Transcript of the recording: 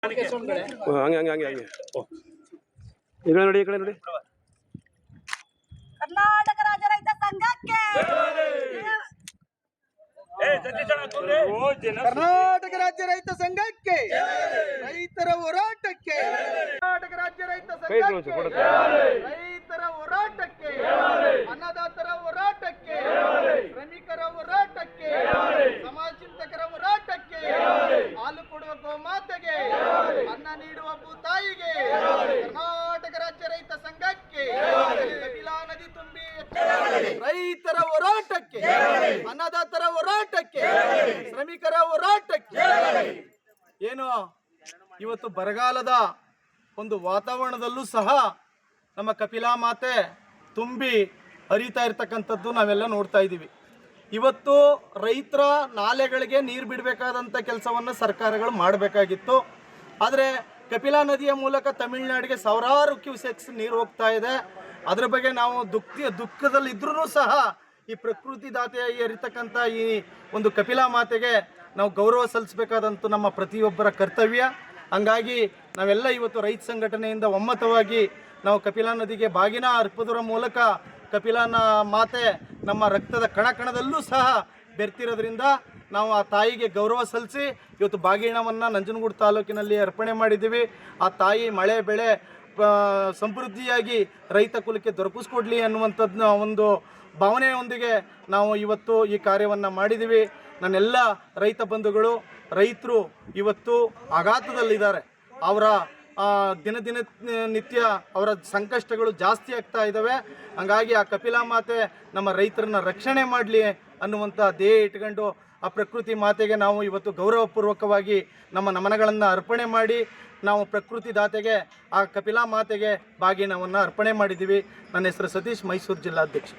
ಹಂಗೆ ಹಂಗೆ ಹಂಗೆ ಹಂಗೆ ಈ ಕಡೆ ನೋಡಿ ಈ ಕಡೆ ನೋಡಿ. ಕರ್ನಾಟಕ ರಾಜ್ಯ ರೈತ ಸಂಘಕ್ಕೆ ಕರ್ನಾಟಕ ರಾಜ್ಯ ರೈತ ಸಂಘಕ್ಕೆ ರೈತರ ಹೋರಾಟಕ್ಕೆ ಕರ್ನಾಟಕ ರಾಜ್ಯ ರೈತ ಸಂಘಕ್ಕೆ ರೈತರ ಹೋರಾಟಕ್ಕೆ ಅನ್ನದಾತರ ಹೋರಾಟಕ್ಕೆ ಶ್ರಮಿಕರ ಹೋರಾಟಕ್ಕೆ ಸಮಾಜ ಚಿಂತಕರ ಹೋರಾಟಕ್ಕೆ ಹಾಲು ಕೊಡುವ ಗೋಮಾತೆಗೆ ಅನ್ನ ನೀಡುವ ಭೂತಾಯಿಗೆ ಕರ್ನಾಟಕ ರಾಜ್ಯ ರೈತ ಸಂಘಕ್ಕೆ ಕಪಿಲಾ ನದಿ ತುಂಬಿ ರೈತರ ಹೋರಾಟಕ್ಕೆ ಅನ್ನದಾತರ ಹೋರಾಟಕ್ಕೆ ಶ್ರಮಿಕರ ಹೋರಾಟಕ್ಕೆ ಏನು ಇವತ್ತು ಬರಗಾಲದ ಒಂದು ವಾತಾವರಣದಲ್ಲೂ ಸಹ ನಮ್ಮ ಕಪಿಲಾ ಮಾತೆ ತುಂಬಿ ಹರಿತಾ ಇರ್ತಕ್ಕಂಥದ್ದು ನಾವೆಲ್ಲ ನೋಡ್ತಾ ಇದ್ದೀವಿ. ಇವತ್ತು ರೈತರ ನಾಲೆಗಳಿಗೆ ನೀರು ಬಿಡಬೇಕಾದಂಥ ಕೆಲಸವನ್ನು ಸರ್ಕಾರಗಳು ಮಾಡಬೇಕಾಗಿತ್ತು. ಆದರೆ ಕಪಿಲಾ ನದಿಯ ಮೂಲಕ ತಮಿಳುನಾಡಿಗೆ ಸಾವಿರಾರು ಕ್ಯೂಸೆಕ್ಸ್ ನೀರು ಹೋಗ್ತಾ ಇದೆ. ಅದರ ಬಗ್ಗೆ ನಾವು ದುಃಖದಲ್ಲಿದ್ರೂ ಸಹ ಈ ಪ್ರಕೃತಿ ದಾತೆಯಾಗಿ ಇರತಕ್ಕಂಥ ಈ ಒಂದು ಕಪಿಲಾ ಮಾತೆಗೆ ನಾವು ಗೌರವ ಸಲ್ಲಿಸಬೇಕಾದಂಥ ನಮ್ಮ ಪ್ರತಿಯೊಬ್ಬರ ಕರ್ತವ್ಯ. ಹಂಗಾಗಿ ನಾವೆಲ್ಲ ಇವತ್ತು ರೈತ ಸಂಘಟನೆಯಿಂದ ಒಮ್ಮತವಾಗಿ ನಾವು ಕಪಿಲಾ ನದಿಗೆ ಬಾಗಿನ ಅರ್ಪೋದ್ರ ಮೂಲಕ ಕಪಿಲಾನ ಮಾತೆ ನಮ್ಮ ರಕ್ತದ ಕಣಕಣದಲ್ಲೂ ಸಹ ಬೆರ್ತಿರೋದ್ರಿಂದ ನಾವು ಆ ತಾಯಿಗೆ ಗೌರವ ಸಲ್ಲಿಸಿ ಇವತ್ತು ಬಾಗಿಣವನ್ನು ನಂಜನಗೂಡು ತಾಲೂಕಿನಲ್ಲಿ ಅರ್ಪಣೆ ಮಾಡಿದ್ದೀವಿ. ಆ ತಾಯಿ ಮಳೆ ಬೆಳೆ ಸಮೃದ್ಧಿಯಾಗಿ ರೈತ ಕುಲಕ್ಕೆ ದೊರಕಿಸ್ಕೊಡ್ಲಿ ಅನ್ನುವಂಥದ್ದನ್ನ ಒಂದು ಭಾವನೆಯೊಂದಿಗೆ ನಾವು ಇವತ್ತು ಈ ಕಾರ್ಯವನ್ನು ಮಾಡಿದ್ದೀವಿ. ನನ್ನೆಲ್ಲ ರೈತ ಬಂಧುಗಳು, ರೈತರು ಇವತ್ತು ಆಘಾತದಲ್ಲಿದ್ದಾರೆ. ಅವರ ನಿತ್ಯ ಅವರ ಸಂಕಷ್ಟಗಳು ಜಾಸ್ತಿ ಆಗ್ತಾ ಇದ್ದಾವೆ. ಹಾಗಾಗಿ ಆ ಕಪಿಲಾ ಮಾತೆ ನಮ್ಮ ರೈತರನ್ನ ರಕ್ಷಣೆ ಮಾಡಲಿ ಅನ್ನುವಂಥ ಧ್ಯೇಯ ಇಟ್ಕೊಂಡು ಆ ಪ್ರಕೃತಿ ಮಾತೆಗೆ ನಾವು ಇವತ್ತು ಗೌರವಪೂರ್ವಕವಾಗಿ ನಮ್ಮ ನಮನಗಳನ್ನು ಅರ್ಪಣೆ ಮಾಡಿ ನಾವು ಪ್ರಕೃತಿ ದಾತೆಗೆ ಆ ಕಪಿಲಾ ಮಾತೆಗೆ ಬಾಗಿನವನ್ನು ಅರ್ಪಣೆ ಮಾಡಿದ್ದೀವಿ. ನನ್ನ ಹೆಸರು ಸತೀಶ್, ಮೈಸೂರು ಜಿಲ್ಲಾಧ್ಯಕ್ಷ.